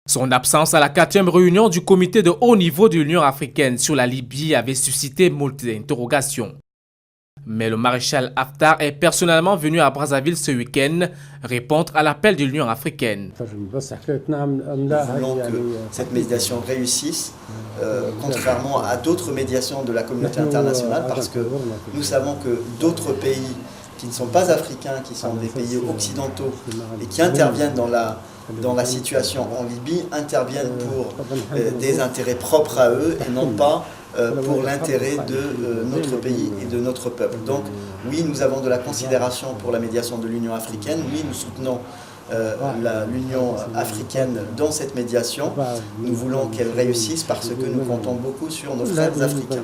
Son absence à la 4e réunion du comité de haut niveau de l'Union africaine sur la Libye avait suscité moult interrogations. Mais le maréchal Haftar est personnellement venu à Brazzaville ce week-end répondre à l'appel de l'Union africaine. Nous voulons que cette médiation réussisse, contrairement à d'autres médiations de la communauté internationale, parce que nous savons que d'autres pays qui ne sont pas africains, qui sont des pays occidentaux et qui interviennent dans la situation en Libye, interviennent pour des intérêts propres à eux et non pas pour l'intérêt de notre pays et de notre peuple. Donc oui, nous avons de la considération pour la médiation de l'Union africaine, oui, nous soutenons l'Union africaine dans cette médiation. Nous voulons qu'elle réussisse parce que nous comptons beaucoup sur nos frères africains.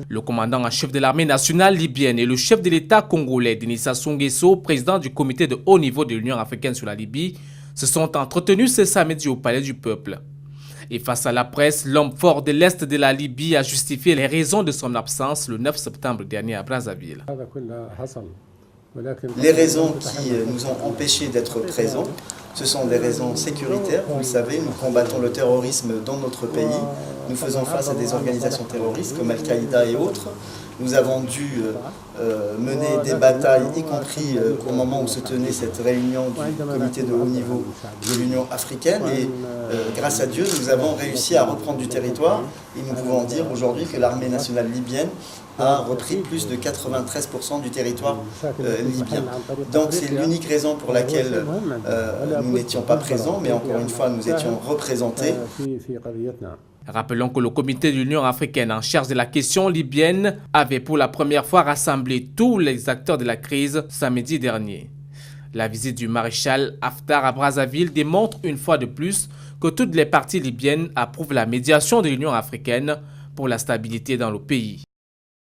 Le commandant en chef de l'armée nationale libyenne et le chef de l'État congolais, Denis Sassou Nguesso, président du comité de haut niveau de l'Union africaine sur la Libye, se sont entretenus ce samedi au Palais du Peuple. Et face à la presse, l'homme fort de l'Est de la Libye a justifié les raisons de son absence le 9 septembre dernier à Brazzaville. Les raisons qui nous ont empêchés d'être présents, ce sont des raisons sécuritaires. Vous le savez, nous combattons le terrorisme dans notre pays. Nous faisons face à des organisations terroristes comme Al-Qaïda et autres. Nous avons dû mener des batailles, y compris au moment où se tenait cette réunion du comité de haut niveau de l'Union africaine. Et grâce à Dieu, nous avons réussi à reprendre du territoire. Et nous pouvons dire aujourd'hui que l'armée nationale libyenne a repris plus de 93% du territoire libyen. Donc c'est l'unique raison pour laquelle nous n'étions pas présents, mais encore une fois, nous étions représentés. Rappelons que le comité de l'Union africaine en charge de la question libyenne avait pour la première fois rassemblé tous les acteurs de la crise samedi dernier. La visite du maréchal Haftar à Brazzaville démontre une fois de plus que toutes les parties libyennes approuvent la médiation de l'Union africaine pour la stabilité dans le pays.